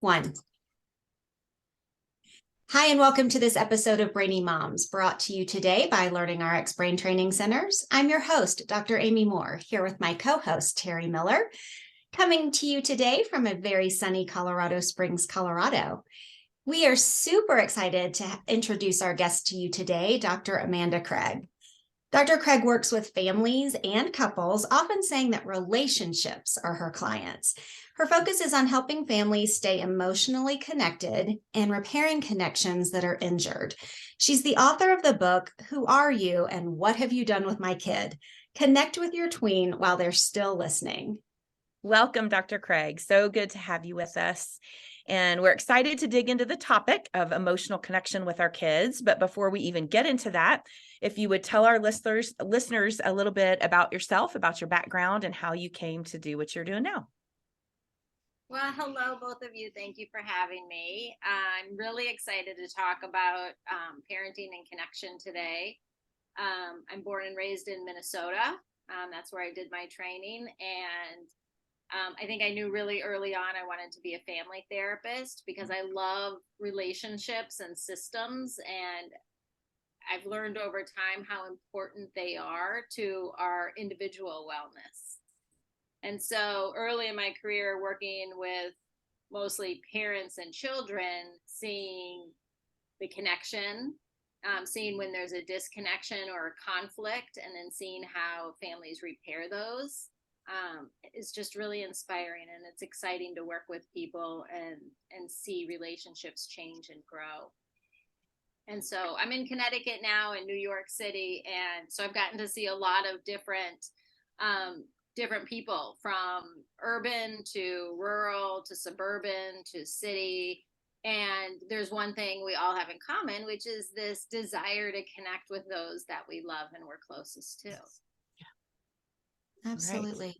One. Hi, and welcome to this episode of Brainy Moms, brought to you today by Learning RX Brain Training Centers. I'm your host, Dr. Amy Moore, here with my co-host, Teri Miller, coming to you today from a very sunny Colorado Springs, Colorado. We are super excited to introduce our guest to you today, Dr. Amanda Craig. Dr. Craig works with families and couples, often saying that relationships are her clients. Her focus is on helping families stay emotionally connected and repairing connections that are injured. She's the author of the book, Who Are You and What Have You Done with My Kid? Connect with your tween while they're still listening. Welcome, Dr. Craig. So good to have you with us. And we're excited to dig into the topic of emotional connection with our kids. But before we even get into that, if you would tell our listeners a little bit about yourself, about your background, and how you came to do what you're doing now. Well, hello, both of you. Thank you for having me. I'm really excited to talk about parenting and connection today. I'm born and raised in Minnesota. That's where I did my training. And I think I knew really early on I wanted to be a family therapist because I love relationships and systems. And I've learned over time how important they are to our individual wellness. And so early in my career, working with mostly parents and children, seeing the connection, seeing when there's a disconnection or a conflict, and then seeing how families repair those is just really inspiring. And it's exciting to work with people and see relationships change and grow. And so I'm in Connecticut now, in New York City. And so I've gotten to see a lot of different people, from urban to rural to suburban to city. And there's one thing we all have in common, which is this desire to connect with those that we love and we're closest to. Absolutely. Right.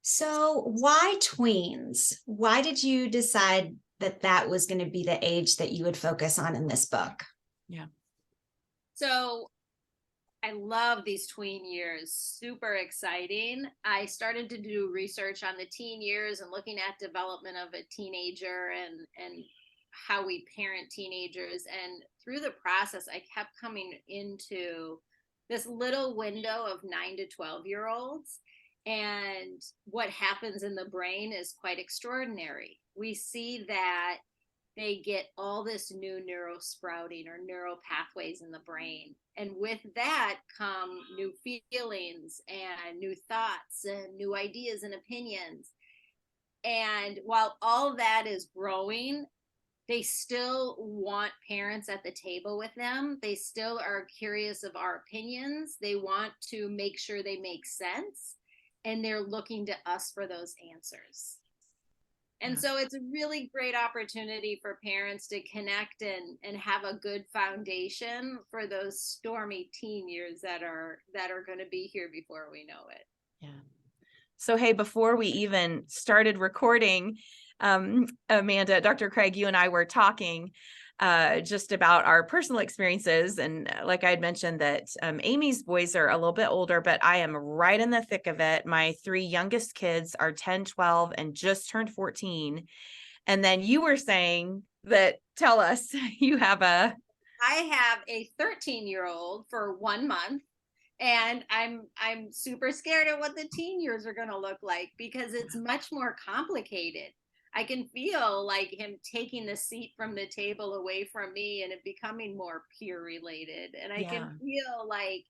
So why tweens? Why did you decide that that was going to be the age that you would focus on in this book? Yeah. So I love these tween years, super exciting. I started to do research on the teen years and looking at development of a teenager and how we parent teenagers. And through the process, I kept coming into this little window of 9 to 12-year-olds. And what happens in the brain is quite extraordinary. We see that they get all this new neurosprouting or neural pathways in the brain. And with that come new feelings and new thoughts and new ideas and opinions. And while all that is growing, they still want parents at the table with them. They still are curious of our opinions. They want to make sure they make sense. And they're looking to us for those answers. And so it's a really great opportunity for parents to connect and have a good foundation for those stormy teen years that are going to be here before we know it. Yeah. So, hey, before we even started recording, Amanda, Dr. Craig, you and I were talking just about our personal experiences. And like I had mentioned that Amy's boys are a little bit older, but I am right in the thick of it. My 3 youngest kids are 10, 12, and just turned 14. And then you were saying that, tell us, I have a 13-year-old for 1 month. And I'm super scared of what the teen years are going to look like because it's much more complicated. I can feel like him taking the seat from the table away from me and it becoming more peer related. And I can feel like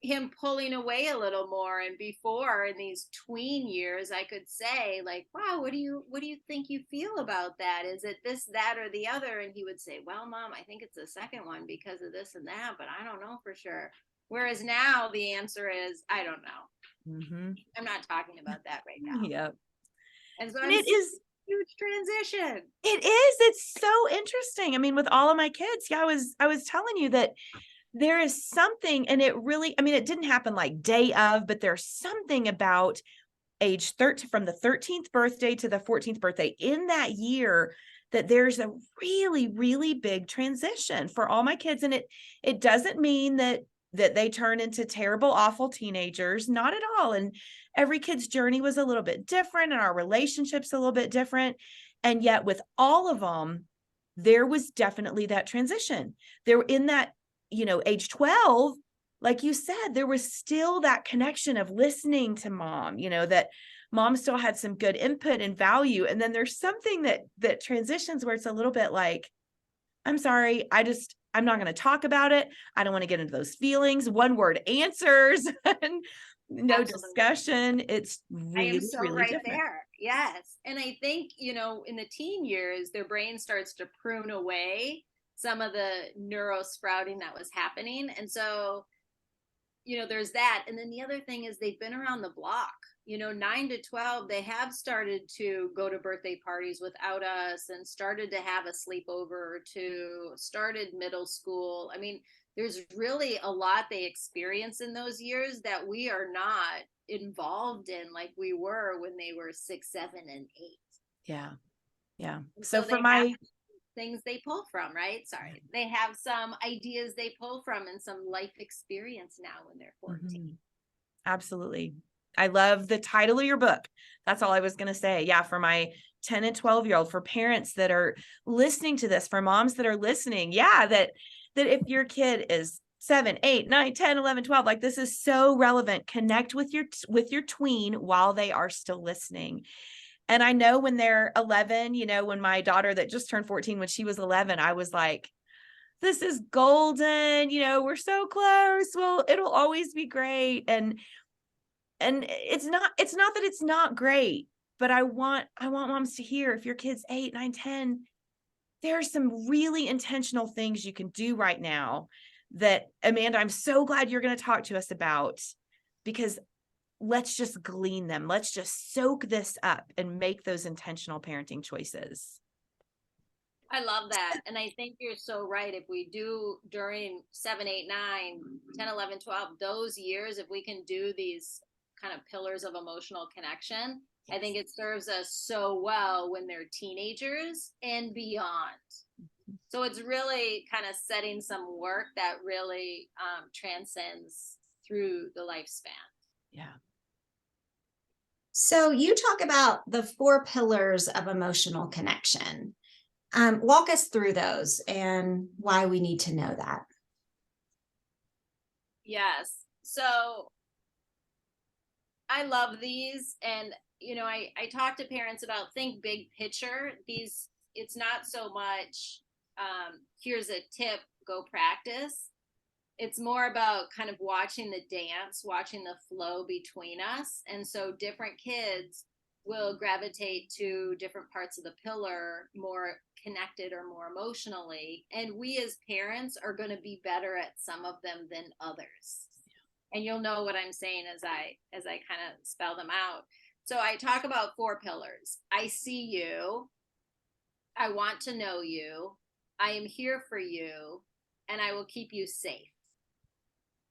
him pulling away a little more. And before, in these tween years, I could say like, wow, what do you think you feel about that? Is it this, that, or the other? And he would say, well, Mom, I think it's the second one because of this and that, but I don't know for sure. Whereas now the answer is, I don't know. Mm-hmm. I'm not talking about that right now. Yep. And so it is a huge transition. It is. It's so interesting. I mean, with all of my kids, I was telling you that there is something, and it really, I mean, it didn't happen like day of, but there's something about age 13, from the 13th birthday to the 14th birthday in that year, that there's a really, really big transition for all my kids. And it doesn't mean that they turn into terrible, awful teenagers, not at all. And every kid's journey was a little bit different, and our relationships a little bit different. And yet with all of them, there was definitely that transition. There in that, age 12, like you said, there was still that connection of listening to mom, that mom still had some good input and value. And then there's something that transitions where it's a little bit like, I'm sorry, I'm not going to talk about it. I don't want to get into those feelings. One word answers and no Absolutely. discussion. It's I am really, so really right different. there. Yes. And I think, in the teen years, their brain starts to prune away some of the neuro sprouting that was happening. And so, there's that. And then the other thing is they've been around the block. 9 to 12, they have started to go to birthday parties without us and started to have a sleepover or two, started middle school. I mean, there's really a lot they experience in those years that we are not involved in like we were when they were 6, 7, and 8. Yeah. Yeah. So for they my have things they pull from, right? Sorry. They have some ideas they pull from and some life experience now when they're 14. Absolutely. I love the title of your book. That's all I was going to say. Yeah. For my 10 and 12-year-old, for parents that are listening to this, for moms that are listening. Yeah. That if your kid is 7, 8, 9, 10, 11, 12, like this is so relevant. Connect with your tween while they are still listening. And I know when they're 11, when my daughter that just turned 14, when she was 11, I was like, this is golden. We're so close. Well, it'll always be great. And it's not that it's not great, but I want moms to hear, if your kid's 8, 9, 10, there are some really intentional things you can do right now that, Amanda, I'm so glad you're going to talk to us about, because let's just glean them. Let's just soak this up and make those intentional parenting choices. I love that. And I think you're so right. If we do during 7, 8, 9, 10, 11, 12, those years, if we can do these kind of pillars of emotional connection, I think it serves us so well when they're teenagers and beyond. So it's really kind of setting some work that really transcends through the lifespan. Yeah. So you talk about the 4 pillars of emotional connection. Walk us through those and why we need to know that. Yes. So I love these. And, I talk to parents about think big picture. It's not so much, here's a tip, go practice. It's more about kind of watching the dance, watching the flow between us. And so different kids will gravitate to different parts of the pillar more connected or more emotionally. And we as parents are going to be better at some of them than others. And you'll know what I'm saying as I kind of spell them out. So I talk about 4 pillars. I see you. I want to know you. I am here for you. And I will keep you safe.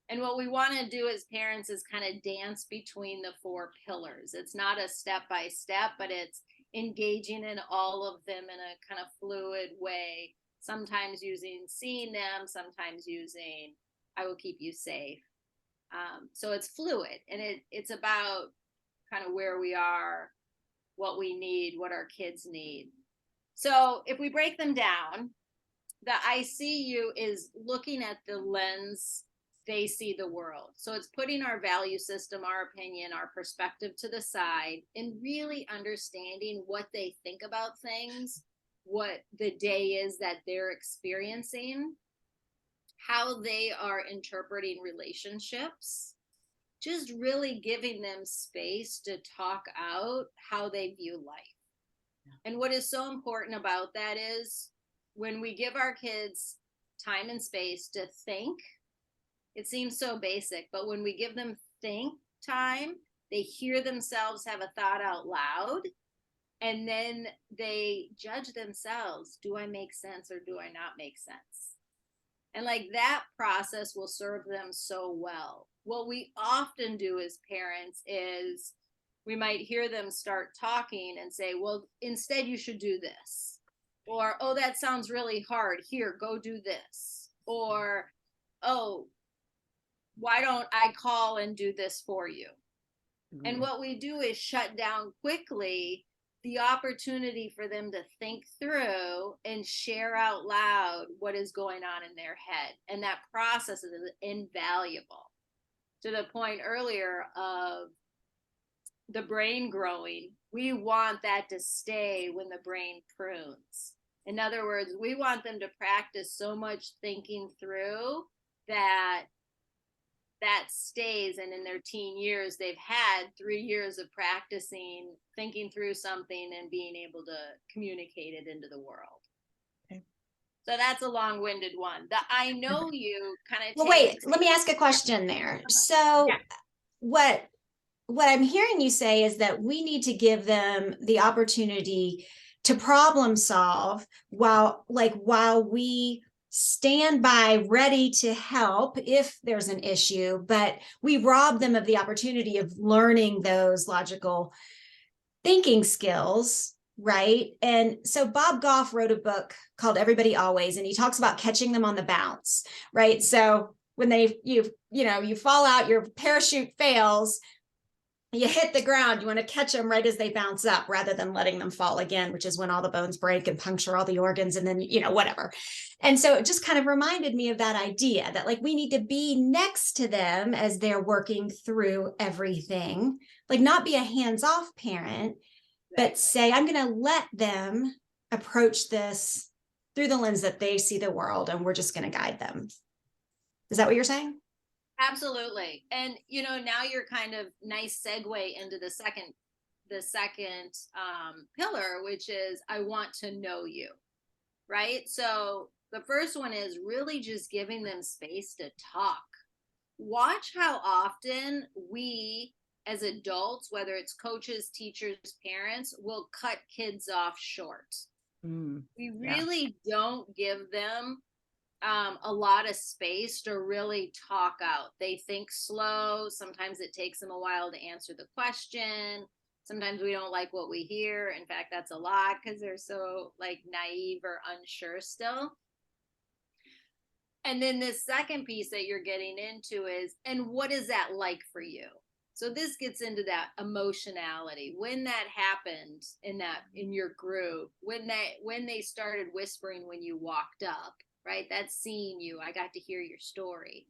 And what we want to do as parents is kind of dance between the 4 pillars. It's not a step by step, but it's engaging in all of them in a kind of fluid way. Sometimes using seeing them, sometimes using I will keep you safe. So it's fluid, and it's about kind of where we are, what we need, what our kids need. So if we break them down, the I see you is looking at the lens they see the world. So it's putting our value system, our opinion, our perspective to the side and really understanding what they think about things, what the day is that they're experiencing, how they are interpreting relationships, just really giving them space to talk out how they view life. And what is so important about that is when we give our kids time and space to think, it seems so basic, but when we give them think time, they hear themselves have a thought out loud, and then they judge themselves. Do I make sense or do I not make sense? And like that process will serve them so well. What we often do as parents is we might hear them start talking and say, well, instead you should do this. Or, oh, that sounds really hard. Here, go do this. Or, oh, why don't I call and do this for you? And what we do is shut down quickly the opportunity for them to think through and share out loud what is going on in their head. And that process is invaluable. To the point earlier of the brain growing, we want that to stay when the brain prunes. In other words, we want them to practice so much thinking through that stays, and in their teen years they've had 3 years of practicing thinking through something and being able to communicate it into the world. Okay. So that's a long-winded one. The I know you kind of. Well, wait, let me ask a question there. So yeah. what I'm hearing you say is that we need to give them the opportunity to problem solve while we stand by ready to help if there's an issue, but we rob them of the opportunity of learning those logical thinking skills, right? And so Bob Goff wrote a book called Everybody Always, and he talks about catching them on the bounce, right? So when you fall out, your parachute fails, you hit the ground, you want to catch them right as they bounce up rather than letting them fall again, which is when all the bones break and puncture all the organs and then, whatever. And so it just kind of reminded me of that idea that we need to be next to them as they're working through everything, not be a hands-off parent, but say, I'm going to let them approach this through the lens that they see the world, and we're just going to guide them. Is that what you're saying? Absolutely. And, now you're kind of nice segue into the second pillar, which is I want to know you, right? So the first one is really just giving them space to talk. Watch how often we as adults, whether it's coaches, teachers, parents, will cut kids off short. We really don't give them a lot of space to really talk out. They think slow. Sometimes it takes them a while to answer the question. Sometimes we don't like what we hear. In fact, that's a lot because they're so naive or unsure still. And then this second piece that you're getting into is, and what is that like for you? So this gets into that emotionality. When that happened in your group, when they started whispering when you walked up, right? That's seeing you. I got to hear your story.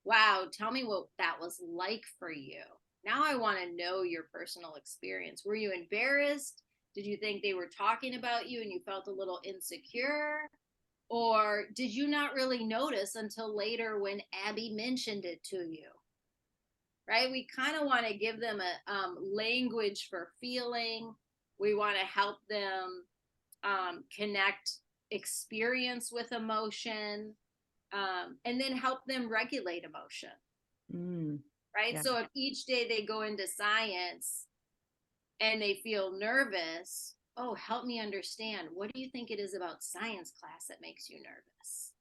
Wow. Tell me what that was like for you. Now I want to know your personal experience. Were you embarrassed? Did you think they were talking about you and you felt a little insecure? Or did you not really notice until later when Abby mentioned it to you? Right? We kind of want to give them a language for feeling. We want to help them connect experience with emotion, and then help them regulate emotion. Right? Yeah. So if each day they go into science and they feel nervous, oh, help me understand. What do you think it is about science class that makes you nervous?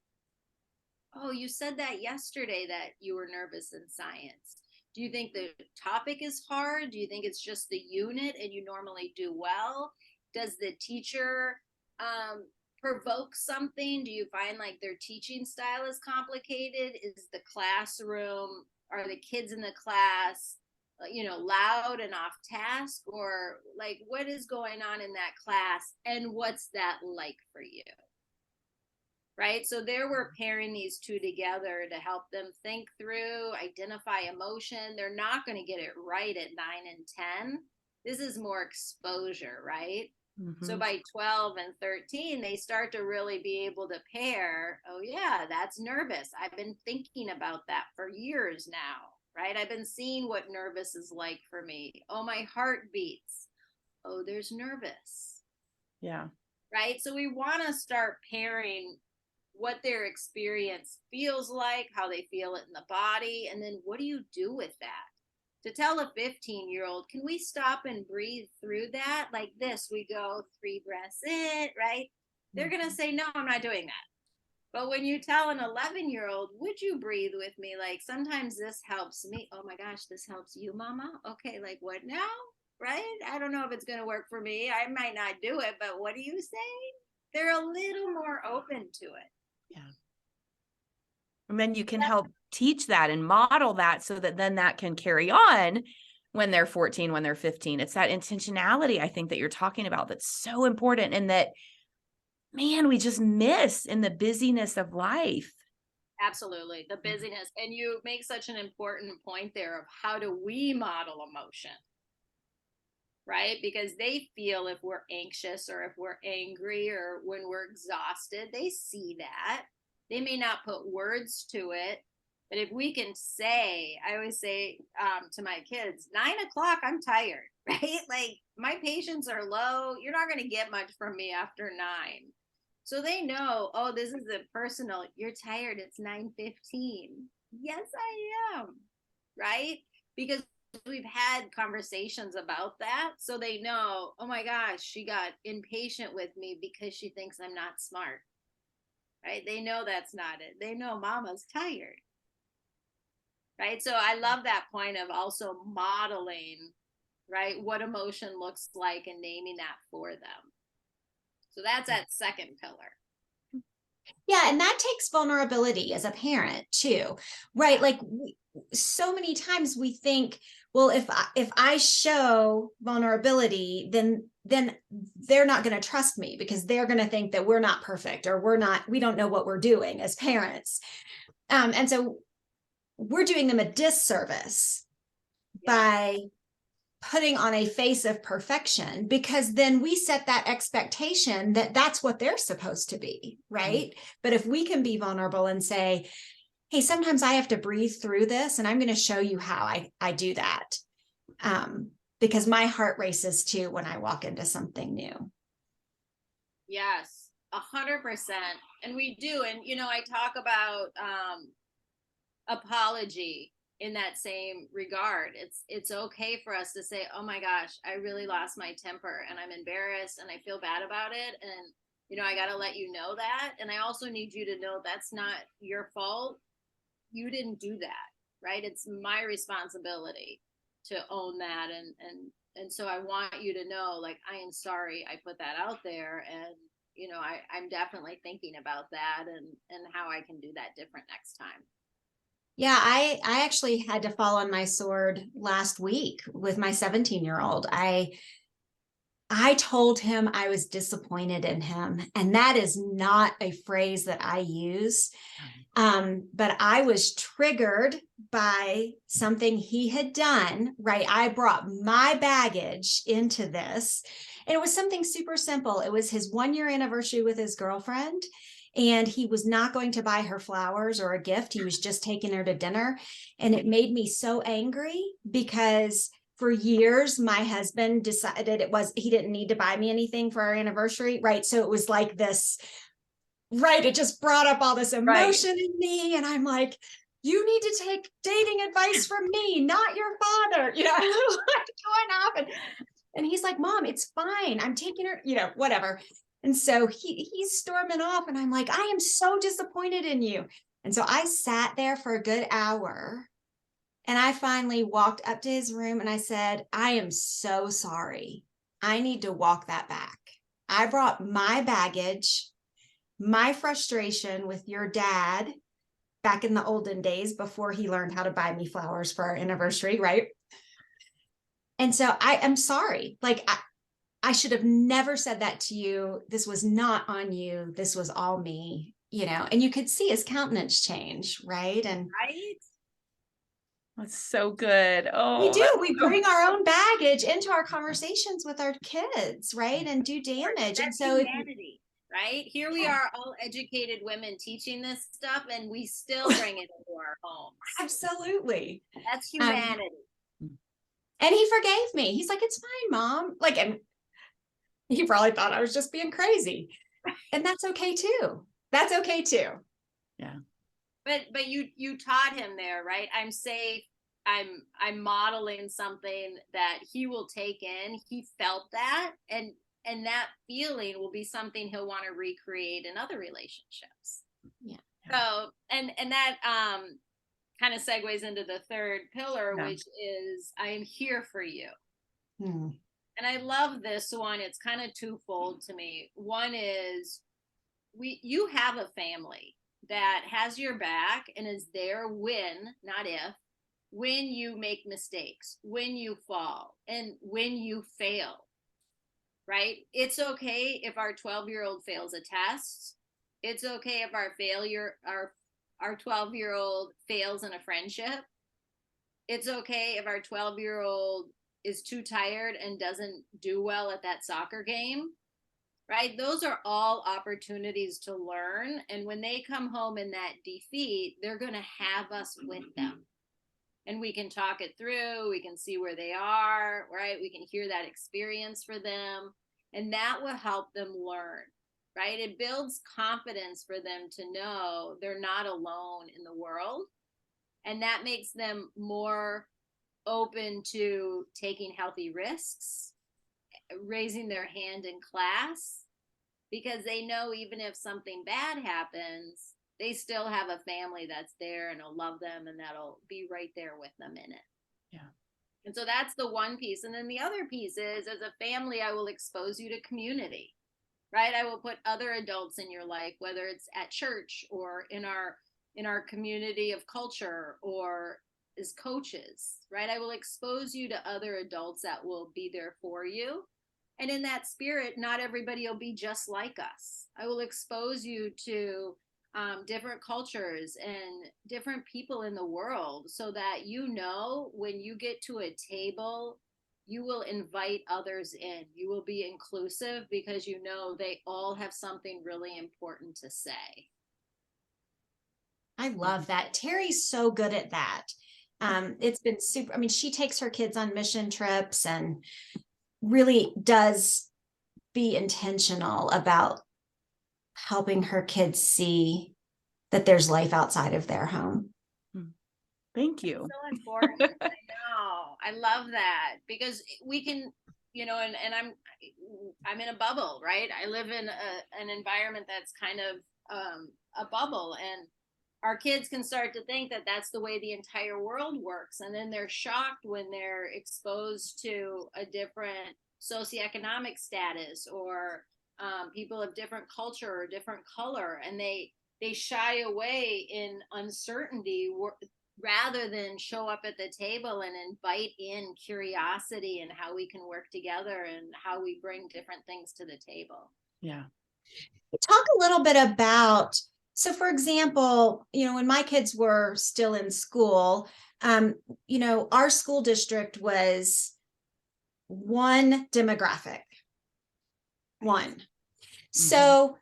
Oh, you said that yesterday that you were nervous in science. Do you think the topic is hard? Do you think it's just the unit and you normally do well? Does the teacher provoke something? Do you find their teaching style is complicated? Is the classroom, are the kids in the class, loud and off task? Or what is going on in that class? And what's that like for you? Right? So there we're pairing these two together to help them think through, identify emotion. They're not going to get it right at 9 and 10. This is more exposure, right? Mm-hmm. So by 12 and 13, they start to really be able to pair, oh yeah, that's nervous. I've been thinking about that for years now, right? I've been seeing what nervous is like for me. Oh, my heart beats. Oh, there's nervous. Yeah. Right? So we want to start pairing what their experience feels like, how they feel it in the body, and then what do you do with that? To tell a 15-year-old, can we stop and breathe through that? Like this, we go 3 breaths in, right? They're going to say, no, I'm not doing that. But when you tell an 11-year-old, would you breathe with me? Sometimes this helps me. Oh my gosh, this helps you, mama? Okay, what now? Right? I don't know if it's going to work for me. I might not do it, but what do you say? They're a little more open to it. Yeah. And then you can help teach that and model that so that then that can carry on when they're 14, when they're 15. It's that intentionality, I think, that you're talking about that's so important, and that, man, we just miss in the busyness of life. Absolutely. The busyness. And you make such an important point there of how do we model emotion, right? Because they feel if we're anxious or if we're angry or when we're exhausted, they see that. They may not put words to it, but if we can say, I always say to my kids, 9 o'clock, I'm tired, right? Like my patients are low. You're not going to get much from me after 9. So they know, oh, this is a personal, you're tired. It's 9:15. Yes, I am. Right? Because we've had conversations about that. So they know, oh my gosh, she got impatient with me because she thinks I'm not smart. Right? They know that's not it. They know mama's tired. Right? So I love that point of also modeling, right, what emotion looks like and naming that for them. So that's that second pillar. Yeah, and that takes vulnerability as a parent too, right? Like so many times we think, well, if I show vulnerability, then they're not going to trust me because they're going to think that we're not perfect or we don't know what we're doing as parents. And so we're doing them a disservice by putting on a face of perfection, because then we set that expectation that that's what they're supposed to be, right? Mm-hmm. But if we can be vulnerable and say, hey, sometimes I have to breathe through this, and I'm going to show you how I do that, because my heart races too when I walk into something new. Yes, 100%. And we do. And, I talk about apology in that same regard. It's okay for us to say, oh my gosh, I really lost my temper and I'm embarrassed and I feel bad about it. And, I got to let you know that. And I also need you to know that's not your fault. You didn't do that, right? It's my responsibility to own that. And so I want you to know, like, I am sorry I put that out there. And, I'm definitely thinking about that and how I can do that different next time. Yeah, I actually had to fall on my sword last week with my 17-year-old. I told him I was disappointed in him, and that is not a phrase that I use. But I was triggered by something he had done, right? I brought my baggage into this, and it was something super simple. It was his 1-year anniversary with his girlfriend. And he was not going to buy her flowers or a gift. He was just taking her to dinner. And it made me so angry because for years, my husband decided he didn't need to buy me anything for our anniversary, right? So it was like this, right? It just brought up all this emotion in me. And I'm like, you need to take dating advice from me, not your father, what's going on? And he's like, Mom, it's fine. I'm taking her, whatever. And so he's storming off, and I'm like, I am so disappointed in you. And so I sat there for a good hour, and I finally walked up to his room and I said, I am so sorry. I need to walk that back. I brought my baggage, my frustration with your dad back in the olden days before he learned how to buy me flowers for our anniversary, right? And so I am sorry. Like, I should have never said that to you. This was not on you. This was all me, and you could see his countenance change. Right. And right. That's so good. Oh, we do. We bring our own baggage into our conversations with our kids, right? And do damage. That's and so humanity, right? Here we are, all educated women teaching this stuff, and we still bring it into our homes. Absolutely. That's humanity. And he forgave me. He's like, it's fine, Mom. Like, and he probably thought I was just being crazy. And that's okay too. That's okay too. Yeah. But you taught him there, right? I'm safe. I'm modeling something that he will take in. He felt that, and that feeling will be something he'll want to recreate in other relationships. Yeah. So and that kind of segues into the third pillar, which is I am here for you. And I love this one. It's kind of twofold to me. One is you have a family that has your back and is there when, not if, when you make mistakes, when you fall, and when you fail, right? It's okay if our 12-year-old fails a test. It's okay if our 12-year-old fails in a friendship. It's okay if our 12-year-old is too tired and doesn't do well at that soccer game, right? Those are all opportunities to learn. And when they come home in that defeat, they're going to have us with them. And we can talk it through. We can see where they are, right? We can hear that experience for them. And that will help them learn, right? It builds confidence for them to know they're not alone in the world. And that makes them more open to taking healthy risks, raising their hand in class, because they know even if something bad happens, they still have a family that's there and will love them and that'll be right there with them in it. Yeah. And so that's the one piece. And then the other piece is, as a family, I will expose you to community, right? I will put other adults in your life, whether it's at church or in our community of culture or as coaches, right? I will expose you to other adults that will be there for you. And in that spirit, not everybody will be just like us. I will expose you to different cultures and different people in the world so that you know when you get to a table, you will invite others in. You will be inclusive because you know they all have something really important to say. I love that. Teri's so good at that. It's been super. I mean, she takes her kids on mission trips and really does be intentional about helping her kids see that there's life outside of their home. Thank you. So important. I know. I love that because we can, and I'm in a bubble, right? I live in an environment that's kind of a bubble, and our kids can start to think that that's the way the entire world works. And then they're shocked when they're exposed to a different socioeconomic status or people of different culture or different color. And they shy away in uncertainty rather than show up at the table and invite in curiosity and how we can work together and how we bring different things to the table. Yeah. Talk a little bit about, so for example, when my kids were still in school, our school district was one demographic. One. So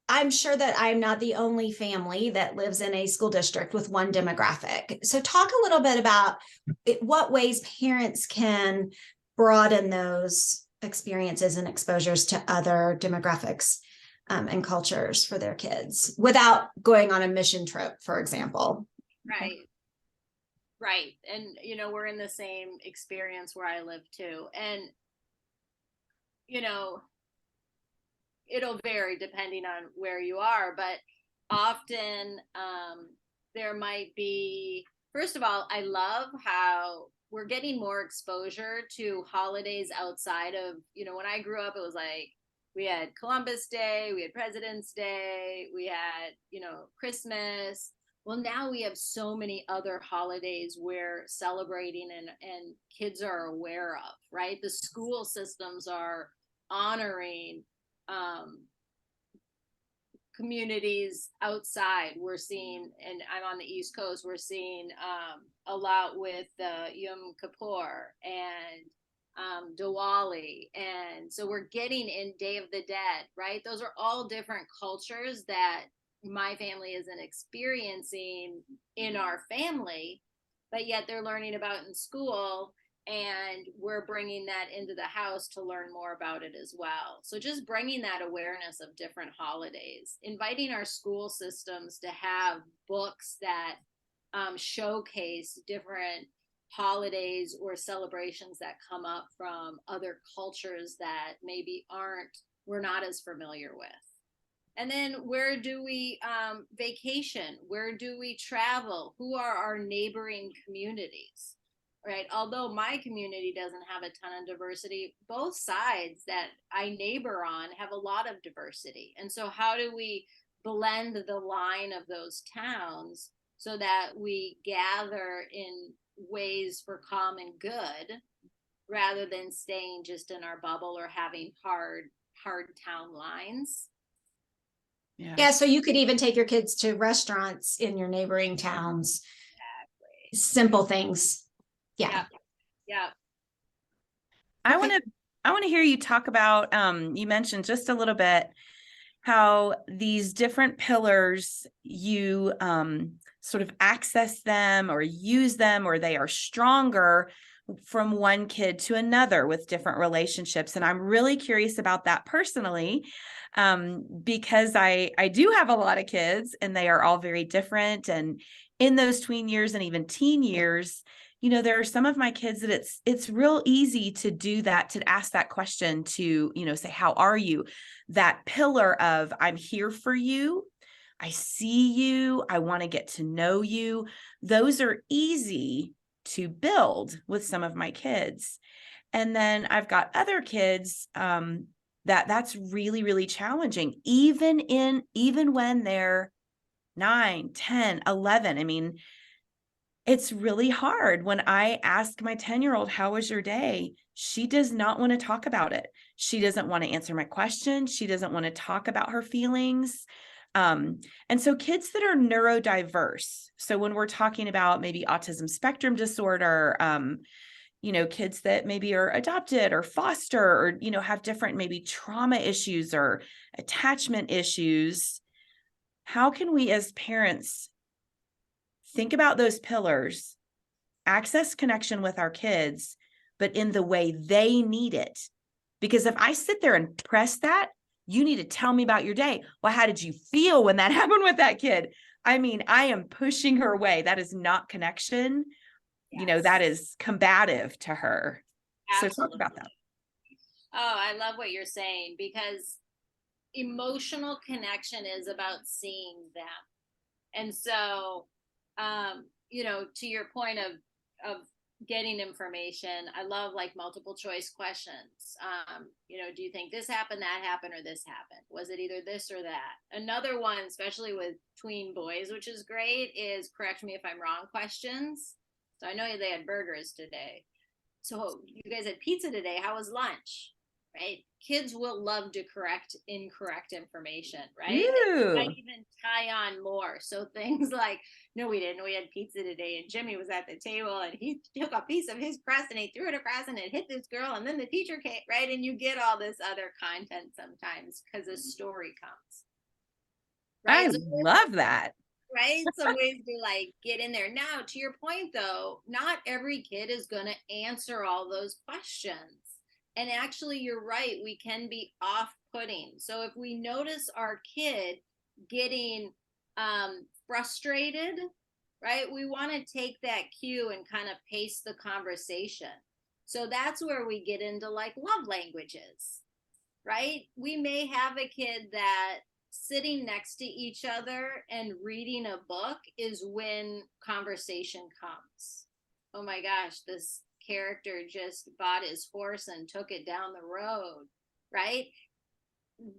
I'm sure that I'm not the only family that lives in a school district with one demographic. So talk a little bit about what ways parents can broaden those experiences and exposures to other demographics and cultures for their kids without going on a mission trip, for example. Right. And, we're in the same experience where I live too. And, it'll vary depending on where you are, but often there might be, first of all, I love how we're getting more exposure to holidays outside of, when I grew up, it was like, we had Columbus Day, we had President's Day, we had, Christmas. Well, now we have so many other holidays we're celebrating and kids are aware of, right? The school systems are honoring communities outside. We're seeing, and I'm on the East Coast, we're seeing a lot with Yom Kippur and Diwali. And so we're getting in Day of the Dead, right? Those are all different cultures that my family isn't experiencing in our family, but yet they're learning about in school. And we're bringing that into the house to learn more about it as well. So just bringing that awareness of different holidays, inviting our school systems to have books that showcase different holidays or celebrations that come up from other cultures that maybe we're not as familiar with. And then where do we vacation? Where do we travel? Who are our neighboring communities? Right. Although my community doesn't have a ton of diversity, both sides that I neighbor on have a lot of diversity. And so how do we blend the line of those towns so that we gather in ways for calm and good, rather than staying just in our bubble or having hard town lines. Yeah, so you could even take your kids to restaurants in your neighboring towns. Exactly. Simple things. Yeah. Yeah. I want to hear you talk about, you mentioned just a little bit how these different pillars, you sort of access them or use them, or they are stronger from one kid to another with different relationships. And I'm really curious about that personally, because I do have a lot of kids and they are all very different. And in those tween years and even teen years, you know, there are some of my kids that it's real easy to do that, to ask that question, to, you know, say, how are you? That pillar of, I'm here for you. I see you. I want to get to know you. Those are easy to build with some of my kids. And then I've got other kids that's really, really challenging, even when they're 9, 10, 11. I mean, it's really hard. When I ask my 10-year-old, how was your day? She does not want to talk about it. She doesn't want to answer my question. She doesn't want to talk about her feelings. And so kids that are neurodiverse, so when we're talking about maybe autism spectrum disorder, you know, kids that maybe are adopted or foster, or, you know, have different maybe trauma issues or attachment issues, how can we as parents think about those pillars, access connection with our kids, but in the way they need it? Because if I sit there and press that, you need to tell me about your day. Well, how did you feel when that happened with that kid? I mean, I am pushing her away. That is not connection. Yes. You know, that is combative to her. Absolutely. So talk about that. Oh, I love what you're saying, because emotional connection is about seeing them. And so, you know, to your point of getting information, I love like multiple choice questions. You know, do you think this happened, that happened, or this happened? Was it either this or that? Another one, especially with tween boys, which is great, is correct me if I'm wrong questions. So I know they had burgers today. So you guys had pizza today. How was lunch? Right? Kids will love to correct incorrect information, right? They might even tie on more. So things like, no, we didn't. We had pizza today, and Jimmy was at the table, and he took a piece of his crust and he threw it across, and it hit this girl, and then the teacher came, right? And you get all this other content sometimes because a story comes. Right? I love that. Right? Some ways to like get in there. Now, to your point though, not every kid is going to answer all those questions. And actually, you're right, we can be off-putting. So if we notice our kid getting frustrated, right, we want to take that cue and kind of pace the conversation. So that's where we get into like love languages, right? We may have a kid that sitting next to each other and reading a book is when conversation comes. Oh my gosh, this character just bought his horse and took it down the road, right?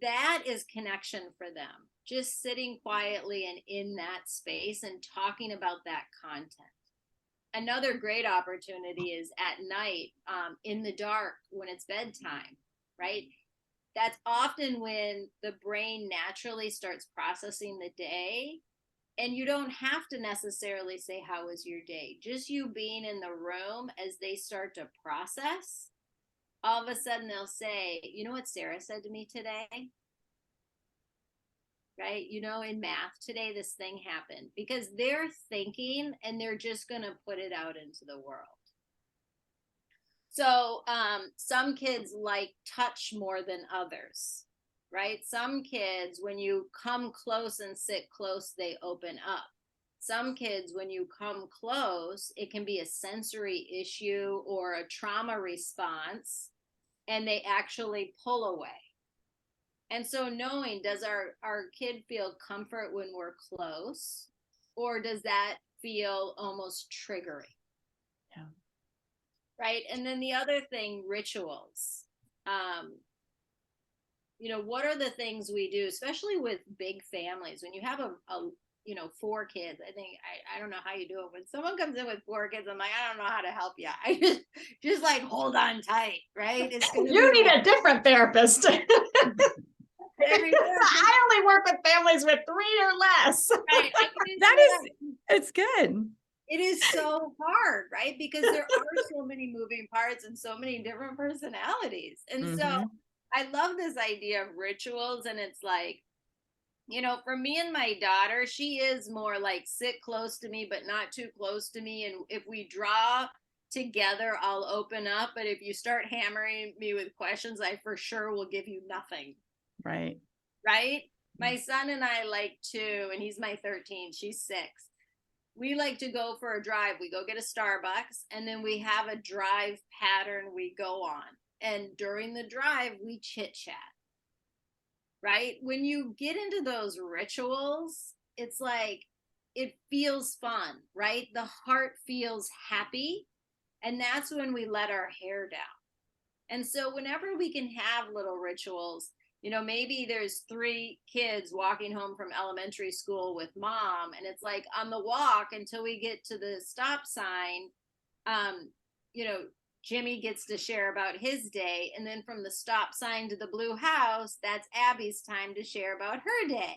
That is connection for them. Just sitting quietly and in that space and talking about that content. Another great opportunity is at night, in the dark, when it's bedtime, right? That's often when the brain naturally starts processing the day. And you don't have to necessarily say, how was your day? Just you being in the room as they start to process, all of a sudden they'll say, you know what Sarah said to me today? Right? You know, in math today, this thing happened, because they're thinking and they're just going to put it out into the world. So some kids like touch more than others, right? Some kids, when you come close and sit close, they open up. Some kids, when you come close, it can be a sensory issue or a trauma response, and they actually pull away. And so knowing, does our kid feel comfort when we're close, or does that feel almost triggering? Yeah. Right. And then the other thing, rituals. You know, what are the things we do, especially with big families, when you have a 4 kids. I think I don't know how you do it. When someone comes in with 4 kids, I'm like, I don't know how to help you. I just like hold on tight, right? It's gonna You be need a different therapist. I only work with families with 3 or less. Right. It's good. It is so hard, right? Because there are so many moving parts and so many different personalities. And so I love this idea of rituals. And it's like, for me and my daughter, she is more like sit close to me, but not too close to me. And if we draw together, I'll open up. But if you start hammering me with questions, I for sure will give you nothing. Right. Right. My son and I like to, and he's my 13, she's 6. We like to go for a drive. We go get a Starbucks, and then we have a drive pattern we go on. And during the drive, we chit chat. Right? When you get into those rituals, it's like, it feels fun, right? The heart feels happy. And that's when we let our hair down. And so whenever we can have little rituals, maybe there's 3 kids walking home from elementary school with mom, and it's like on the walk until we get to the stop sign, Jimmy gets to share about his day. And then from the stop sign to the blue house, that's Abby's time to share about her day.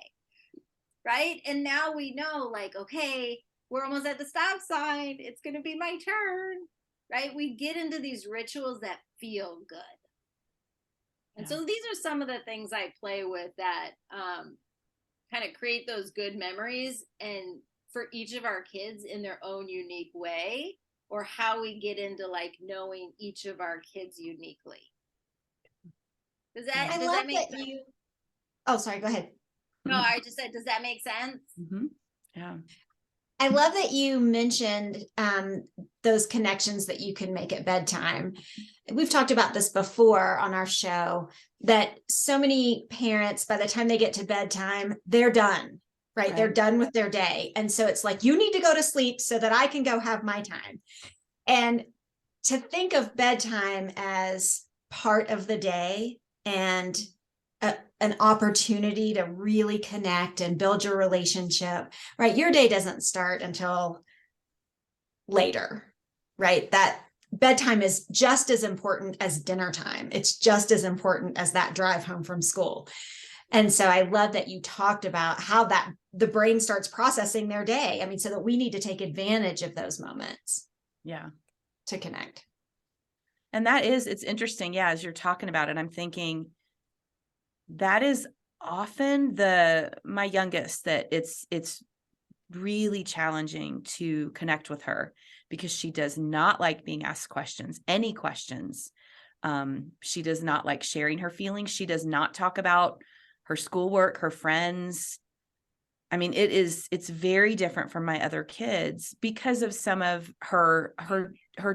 Right. And now we know, like, okay, we're almost at the stop sign. It's going to be my turn. Right. We get into these rituals that feel good. And so these are some of the things I play with that kind of create those good memories, and for each of our kids in their own unique way, or how we get into like knowing each of our kids uniquely. Does that make sense? Oh, sorry, go ahead. No, I just said, does that make sense? Yeah. I love that you mentioned those connections that you can make at bedtime. We've talked about this before on our show, that so many parents, by the time they get to bedtime, they're done, right? They're done with their day. And so it's like, you need to go to sleep so that I can go have my time. And to think of bedtime as part of the day and an opportunity to really connect and build your relationship, right? Your day doesn't start until later, right? That bedtime is just as important as dinner time. It's just as important as that drive home from school. And so I love that you talked about how the brain starts processing their day. I mean, so that we need to take advantage of those moments. Yeah. To connect. And it's interesting. Yeah. As you're talking about it, I'm thinking, that is often my youngest, that it's really challenging to connect with her, because she does not like being asked questions, any questions. She does not like sharing her feelings. She does not talk about her schoolwork, her friends. I mean, it's very different from my other kids because of some of her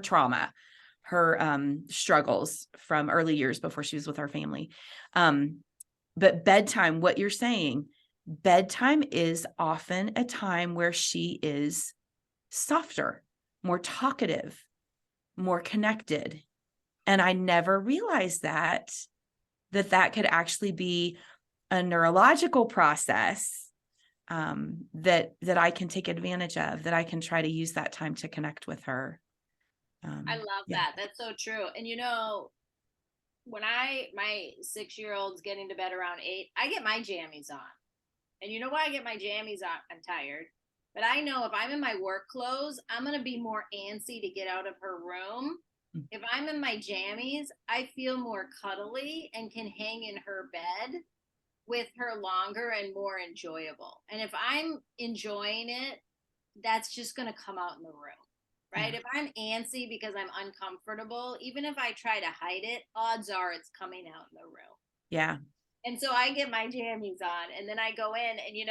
trauma, her struggles from early years before she was with our family. But bedtime, what you're saying, bedtime is often a time where she is softer, more talkative, more connected. And I never realized that could actually be a neurological process that I can take advantage of, that I can try to use that time to connect with her. I love that. That's so true. And when my 6-year-old's getting to bed around 8, I get my jammies on. And you know why I get my jammies on? I'm tired. But I know if I'm in my work clothes, I'm going to be more antsy to get out of her room. If I'm in my jammies, I feel more cuddly and can hang in her bed with her longer and more enjoyable. And if I'm enjoying it, that's just going to come out in the room. Right? If I'm antsy because I'm uncomfortable, even if I try to hide it, odds are it's coming out in the room. Yeah. And so I get my jammies on, and then I go in, and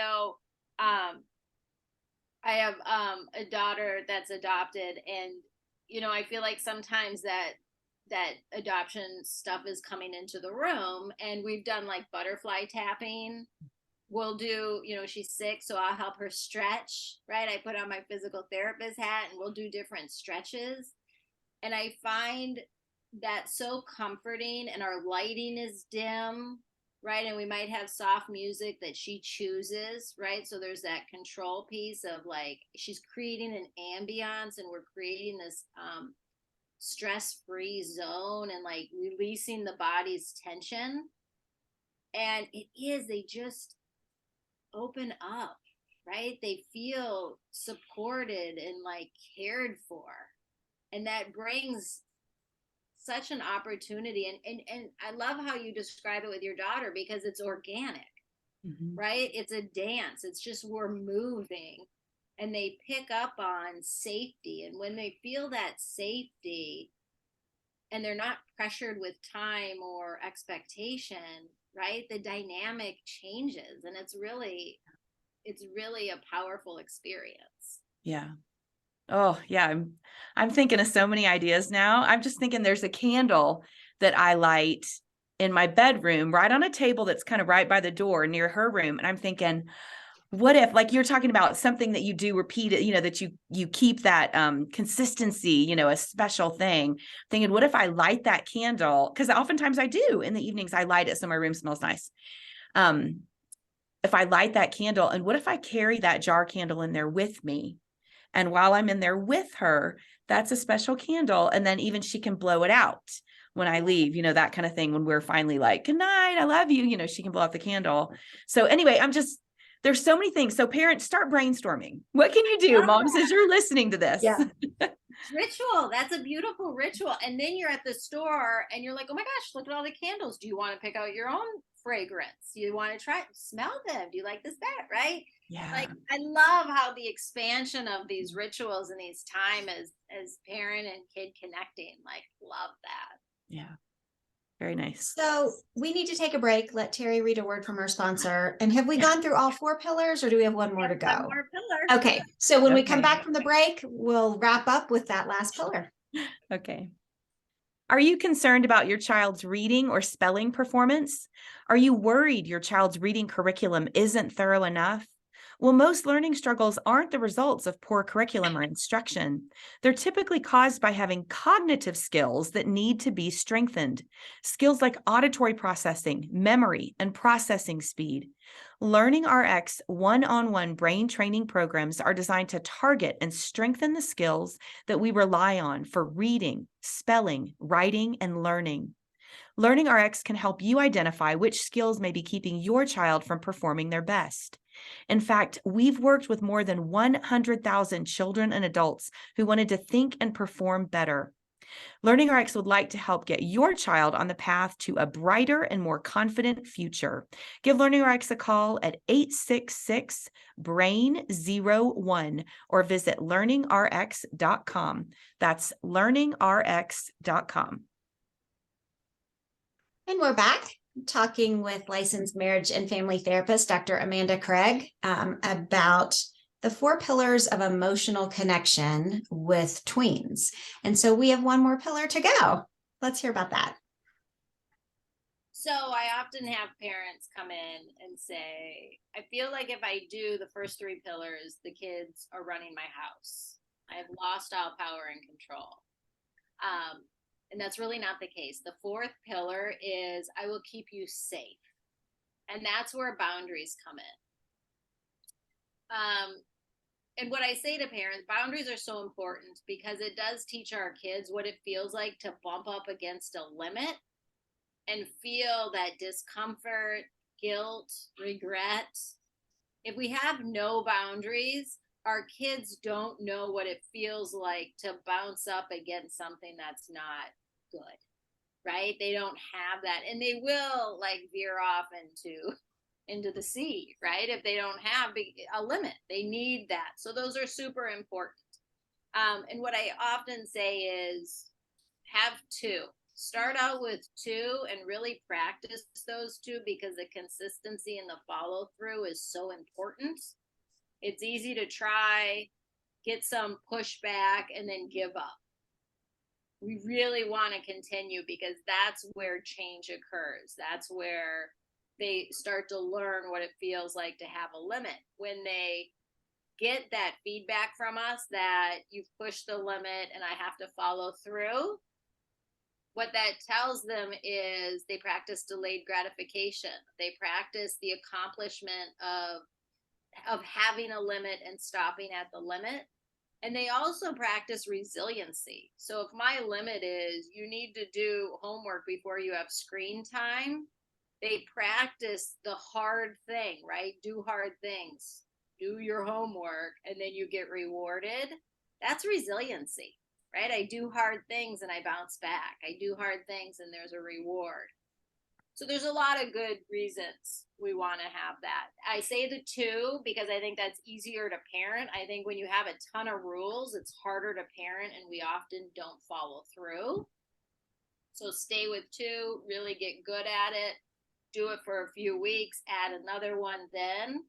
I have a daughter that's adopted, and I feel like sometimes that adoption stuff is coming into the room, and we've done like butterfly tapping. We'll do, she's 6, so I'll help her stretch, right? I put on my physical therapist hat, and we'll do different stretches. And I find that so comforting, and our lighting is dim. right? And we might have soft music that she chooses, right? So there's that control piece of like, she's creating an ambiance and we're creating this stress-free zone and like releasing the body's tension. And they just open up, right? They feel supported and like cared for. And that brings such an opportunity. And I love how you describe it with your daughter, because it's organic, right? It's a dance. It's just, we're moving, and they pick up on safety. And when they feel that safety and they're not pressured with time or expectation, right? The dynamic changes, and it's really a powerful experience. Yeah. Oh, yeah. I'm thinking of so many ideas now. I'm just thinking there's a candle that I light in my bedroom, right on a table that's kind of right by the door near her room. And I'm thinking, what if, like you're talking about something that you do repeated, that you keep that consistency, a special thing. Thinking, what if I light that candle? Because oftentimes I do in the evenings, I light it so my room smells nice. If I light that candle, and what if I carry that jar candle in there with me? And while I'm in there with her, that's a special candle. And then even she can blow it out when I leave, that kind of thing. When we're finally like, good night, I love you, she can blow out the candle. So anyway, there's so many things. So parents, start brainstorming. What can you do, moms, as you're listening to this? Yeah. Ritual. That's a beautiful ritual. And then you're at the store and you're like, oh my gosh, look at all the candles. Do you want to pick out your own fragrance? Do you want to smell them? Do you like this, that, right? Yeah. Like, I love how the expansion of these rituals and these time as parent and kid connecting, like, love that. Yeah. Very nice. So we need to take a break. Let Teri read a word from our sponsor. And have we gone through all 4 pillars, or do we have one more to go? One more pillar. Okay. So when we come Okay. back from the break, we'll wrap up with that last pillar. Okay. Are you concerned about your child's reading or spelling performance? Are you worried your child's reading curriculum isn't thorough enough? Well, most learning struggles aren't the results of poor curriculum or instruction. They're typically caused by having cognitive skills that need to be strengthened. Skills like auditory processing, memory, and processing speed. Learning RX one-on-one brain training programs are designed to target and strengthen the skills that we rely on for reading, spelling, writing, and learning. Learning RX can help you identify which skills may be keeping your child from performing their best. In fact, we've worked with more than 100,000 children and adults who wanted to think and perform better. Learning RX would like to help get your child on the path to a brighter and more confident future. Give Learning RX a call at 866-BRAIN-01 or visit learningrx.com. That's learningrx.com. And we're back talking with licensed marriage and family therapist, Dr. Amanda Craig, about the 4 pillars of emotional connection with tweens. And so we have one more pillar to go. Let's hear about that. So I often have parents come in and say, I feel like if I do the first 3 pillars, the kids are running my house. I have lost all power and control. And that's really not the case. The 4th pillar is, I will keep you safe. And that's where boundaries come in. And what I say to parents, boundaries are so important because it does teach our kids what it feels like to bump up against a limit and feel that discomfort, guilt, regret. If we have no boundaries, our kids don't know what it feels like to bounce up against something that's not good, right? They don't have that, and they will like veer off into the sea, right? If they don't have a limit, they need that. So those are super important. And what I often say is have 2. Start out with 2 and really practice those 2, because the consistency and the follow through is so important. It's easy to try, get some pushback, and then give up. We really want to continue because that's where change occurs. That's where they start to learn what it feels like to have a limit. When they get that feedback from us that you've pushed the limit and I have to follow through, what that tells them is they practice delayed gratification. They practice the accomplishment of having a limit and stopping at the limit. And they also practice resiliency. So if my limit is you need to do homework before you have screen time, they practice the hard thing, right? Do hard things, do your homework, and then you get rewarded. That's resiliency, right? I do hard things and I bounce back. I do hard things and there's a reward. So there's a lot of good reasons we want to have that. I say the 2 because I think that's easier to parent. I think when you have a ton of rules, it's harder to parent and we often don't follow through. So stay with 2, really get good at it, do it for a few weeks, add another one then,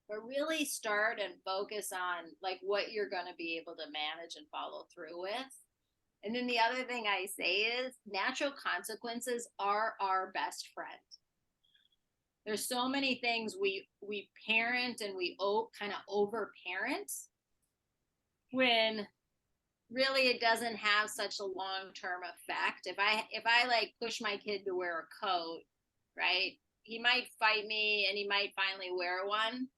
but really start and focus on like what you're going to be able to manage and follow through with. And then the other thing I say is natural consequences are our best friend. There's so many things we parent and we kind of over parent when really it doesn't have such a long-term effect. If I like push my kid to wear a coat, right? He might fight me and he might finally wear one,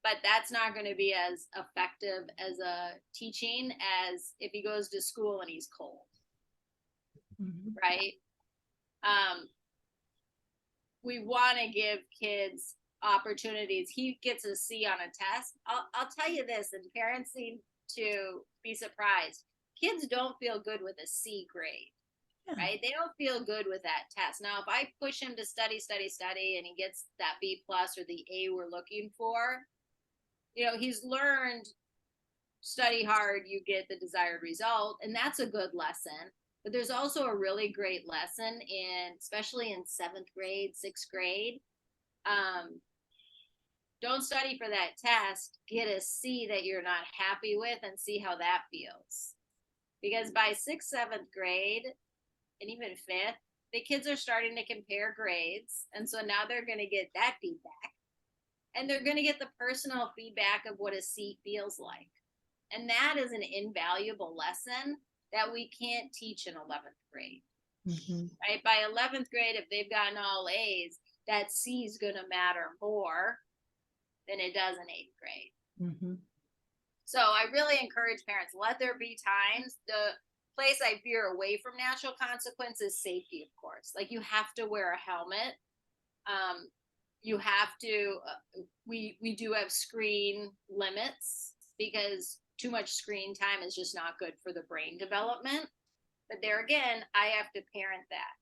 but that's not going to be as effective as a teaching as if he goes to school and he's cold, right? We want to give kids opportunities. He gets a C on a test. I'll tell you this, and parents seem to be surprised. Kids don't feel good with a C grade, right? They don't feel good with that test. Now, if I push him to study, and he gets that B+ or the A we're looking for, he's learned study hard, you get the desired result, and that's a good lesson. But there's also a really great lesson especially in 7th grade, 6th grade. Don't study for that test, get a C that you're not happy with and see how that feels. Because by 6th, 7th grade, and even 5th, the kids are starting to compare grades. And so now they're going to get that feedback. And they're going to get the personal feedback of what a C feels like. And that is an invaluable lesson that we can't teach in 11th grade. Right? By 11th grade, if they've gotten all A's, that C is going to matter more than it does in 8th grade. So I really encourage parents, let there be times. The place I veer away from natural consequences is safety, of course. Like you have to wear a helmet. You have to, we do have screen limits because too much screen time is just not good for the brain development. But there again, I have to parent that.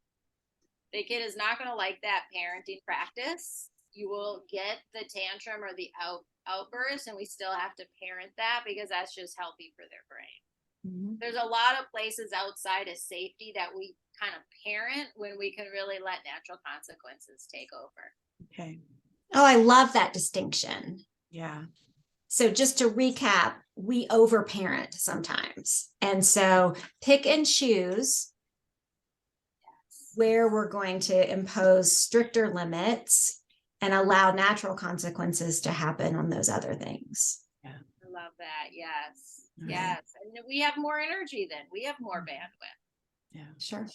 The kid is not going to like that parenting practice. You will get the tantrum or the outburst, and we still have to parent that because that's just healthy for their brain. There's a lot of places outside of safety that we kind of parent when we can really let natural consequences take over. Okay. Oh, I love that distinction. Yeah. So just to recap, we overparent sometimes. And so pick and choose where we're going to impose stricter limits and allow natural consequences to happen on those other things. Yeah. I love that. Yes. Yes. And we have more energy then. We have more bandwidth. Yeah. Sure.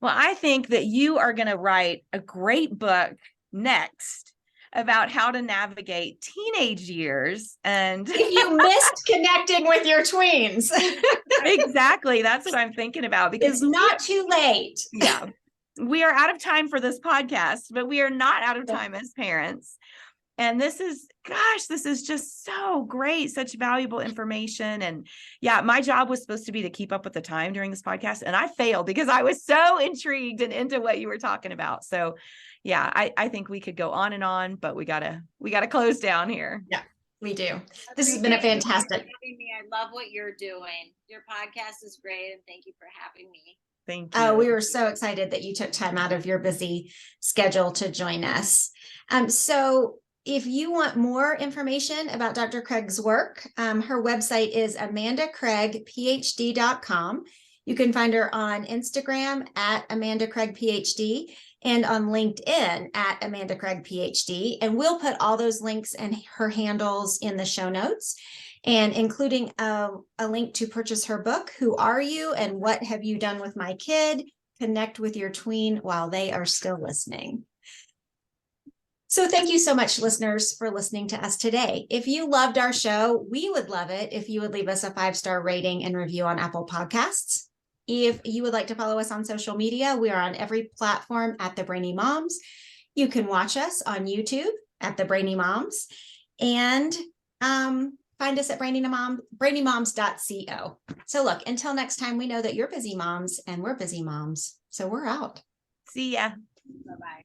Well, I think that you are going to write a great book next about how to navigate teenage years. And if you missed connecting with your tweens. Exactly. That's what I'm thinking about because it's not too late. Yeah. We are out of time for this podcast, but we are not out of time as parents. And this is just so great, such valuable information. And yeah, my job was supposed to be to keep up with the time during this podcast. And I failed because I was so intrigued and into what you were talking about. So yeah, I think we could go on and on, but we gotta close down here. Yeah, we do. This has been a fantastic. I love what you're doing. Your podcast is great. And thank you for having me. Thank you. Oh, we were so excited that you took time out of your busy schedule to join us. So if you want more information about Dr. Craig's work, her website is amandacraigphd.com. You can find her on Instagram at Amanda Craig PhD and on LinkedIn at Amanda Craig PhD. And we'll put all those links and her handles in the show notes. and including a link to purchase her book, Who Are You and What Have You Done with My Kid? Connect with your tween while they are still listening. So thank you so much, listeners, for listening to us today. If you loved our show, we would love it if you would leave us a 5-star rating and review on Apple Podcasts. If you would like to follow us on social media, we are on every platform at The Brainy Moms. You can watch us on YouTube at The Brainy Moms, and find us at brainymoms.co. So look, until next time, we know that you're busy moms and we're busy moms. So we're out. See ya. Bye-bye.